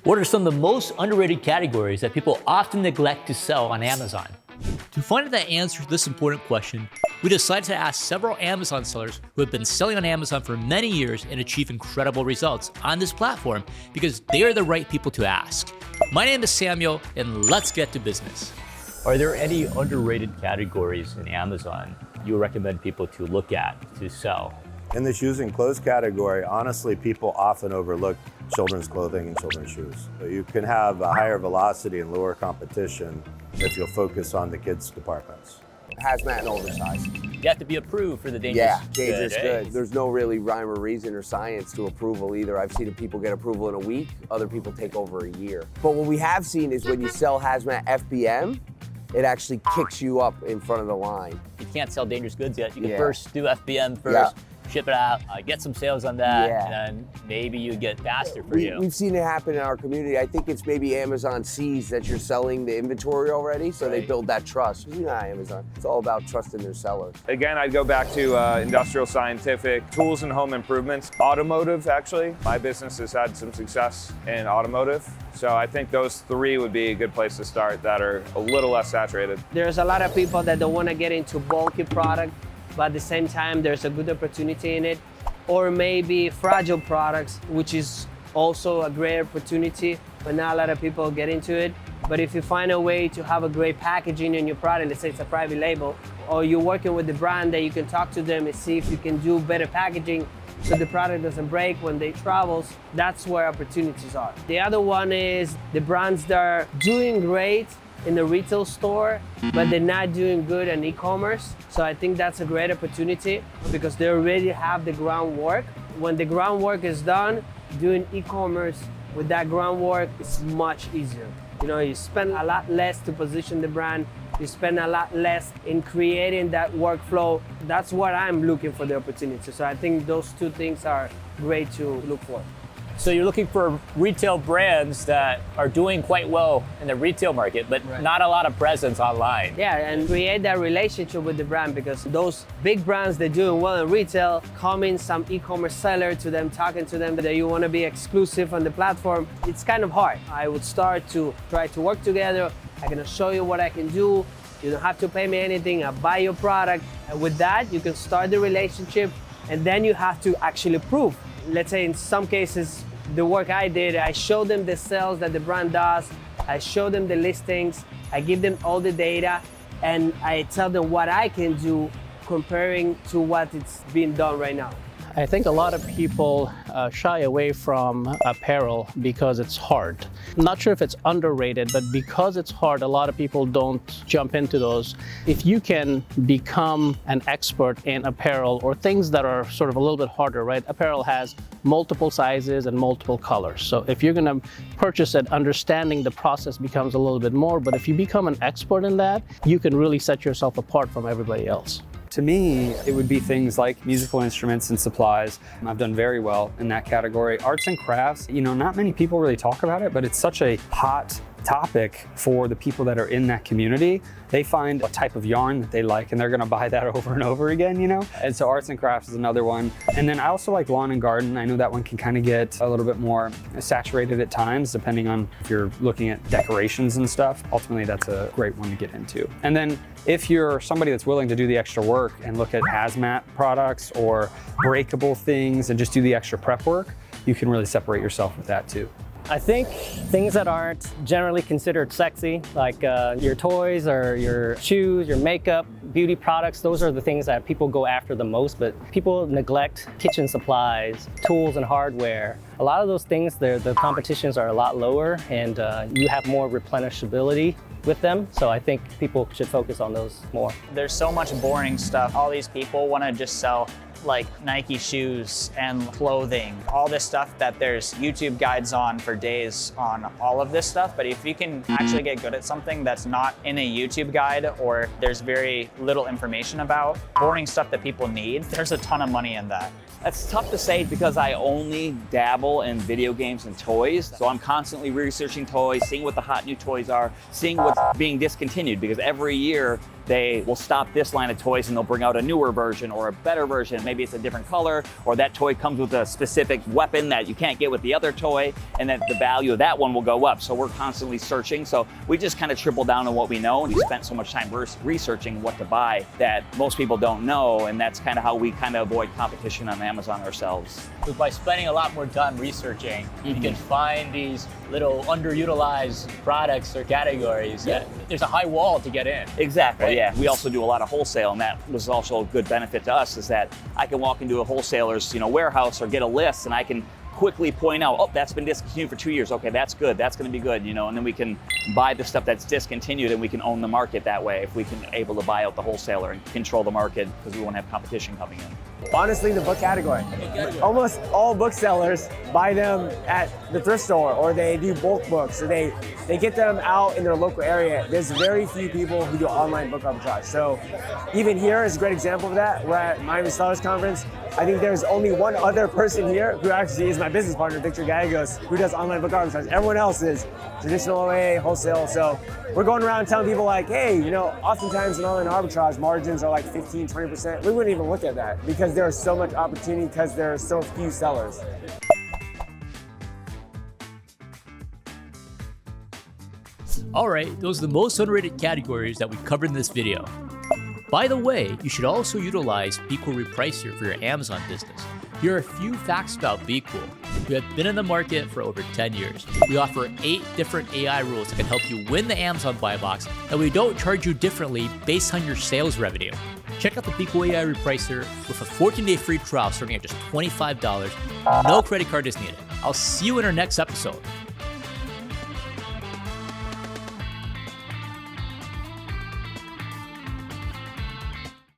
What are some of the most underrated categories that people often neglect to sell on Amazon? To find out the answer to this important question, we decided to ask several Amazon sellers who have been selling on Amazon for many years and achieve incredible results on this platform because they are the right people to ask. My name is Samuel, and let's get to business. Are there any underrated categories in Amazon you recommend people to look at to sell? In the shoes and clothes category, honestly, people often overlook children's clothing and children's shoes. So you can have a higher velocity and lower competition if you'll focus on the kids' departments. Hazmat and oversized. You have to be approved for the dangerous dangerous good. good. There's no really rhyme or reason or science to approval either. I've seen people get approval in a week, other people take over a year. But what we have seen is when you sell hazmat FBM, it actually kicks you up in front of the line. You can't sell dangerous goods yet. You can first do FBM first. Ship it out, get some sales on that, and then maybe you get faster for you. We've seen it happen in our community. I think it's maybe Amazon sees that you're selling the inventory already, so they build that trust. You know, Amazon, it's all about trusting their sellers. Again, I'd go back to industrial scientific, tools and home improvements, automotive actually. My business has had some success in automotive. So I think those three would be a good place to start that are a little less saturated. There's a lot of people that don't want to get into bulky product, but at the same time, there's a good opportunity in it. Or maybe fragile products, which is also a great opportunity, but not a lot of people get into it. But if you find a way to have a great packaging in your product, let's say it's a private label, or you're working with the brand that you can talk to them and see if you can do better packaging so the product doesn't break when they travels, that's where opportunities are. The other one is the brands that are doing great in the retail store, but they're not doing good in e-commerce. So I think that's a great opportunity because they already have the groundwork. When the groundwork is done, doing e-commerce with that groundwork is much easier. You know, you spend a lot less to position the brand. You spend a lot less in creating that workflow. That's what I'm looking for, the opportunity. So I think those two things are great to look for. So you're looking for retail brands that are doing quite well in the retail market, but not a lot of presence online. Yeah, and create that relationship with the brand because those big brands that are doing well in retail, coming some e-commerce seller to them, talking to them that you want to be exclusive on the platform, it's kind of hard. I would start to try to work together. I'm going to show you what I can do. You don't have to pay me anything. I'll buy your product. And with that, you can start the relationship, and then you have to actually prove. Let's say in some cases, the work I did, I showed them the sales that the brand does, I show them the listings, I give them all the data, and I tell them what I can do comparing to what it's being done right now. I think a lot of people shy away from apparel because it's hard. I'm not sure if it's underrated, but because it's hard, a lot of people don't jump into those. If you can become an expert in apparel or things that are sort of a little bit harder, right? Apparel has multiple sizes and multiple colors. So if you're gonna purchase it, understanding the process becomes a little bit more, but if you become an expert in that, you can really set yourself apart from everybody else. To me, it would be things like musical instruments and supplies. I've done very well in that category. Arts and crafts, you know, not many people really talk about it, but it's such a hot topic for the people that are in that community. They find a type of yarn that they like and they're gonna buy that over and over again, you know? And so arts and crafts is another one. And then I also like lawn and garden. I know that one can kind of get a little bit more saturated at times, depending on if you're looking at decorations and stuff. Ultimately, that's a great one to get into. And then if you're somebody that's willing to do the extra work and look at hazmat products or breakable things and just do the extra prep work, you can really separate yourself with that too. I think things that aren't generally considered sexy, like your toys or your shoes, your makeup, beauty products, those are the things that people go after the most, but people neglect kitchen supplies, tools and hardware. A lot of those things, the competitions are a lot lower and you have more replenishability with them, so I think people should focus on those more. There's so much boring stuff. All these people want to just sell like Nike shoes and clothing, all this stuff that there's YouTube guides on for days on all of this stuff. But if you can actually get good at something that's not in a YouTube guide or there's very little information about, boring stuff that people need, there's a ton of money in that. That's tough to say because I only dabble in video games and toys. So I'm constantly researching toys, seeing what the hot new toys are, seeing what's being discontinued, because every year they will stop this line of toys and they'll bring out a newer version or a better version. maybe it's a different color, or that toy comes with a specific weapon that you can't get with the other toy, and then the value of that one will go up. So we're constantly searching. So we just kind of triple down on what we know, and we spent so much time researching what to buy that most people don't know, and that's kind of how we kind of avoid competition on Amazon ourselves. So by spending a lot more time researching, you can find these little underutilized products or categories that there's a high wall to get in. Exactly, yeah. We also do a lot of wholesale, and that was also a good benefit to us, is that I can walk into a wholesaler's warehouse or get a list, and I can quickly point out, oh, that's been discontinued for 2 years. Okay, that's good. That's going to be good, and then we can buy the stuff that's discontinued, and we can own the market that way if we can able to buy out the wholesaler and control the market, because we won't have competition coming in. Honestly, the book category. Almost all booksellers buy them at the thrift store, or they do bulk books, or they get them out in their local area. There's very few people who do online book arbitrage. So even here is a great example of that. We're at Miami Sellers Conference. I think there's only one other person here who actually is my business partner, Victor Gallegos, who does online book arbitrage. Everyone else is traditional OA, wholesale. So we're going around telling people like, hey, oftentimes in online arbitrage, margins are like 15, 20%. We wouldn't even look at that because there's so much opportunity because there are so few sellers. All right, those are the most underrated categories that we covered in this video. By the way, you should also utilize BQool Repricer for your Amazon business. Here are a few facts about BQool. We have been in the market for over 10 years. We offer 8 different AI rules that can help you win the Amazon buy box, and we don't charge you differently based on your sales revenue. Check out the BQool AI Repricer with a 14-day free trial starting at just $25. No credit card is needed. I'll see you in our next episode.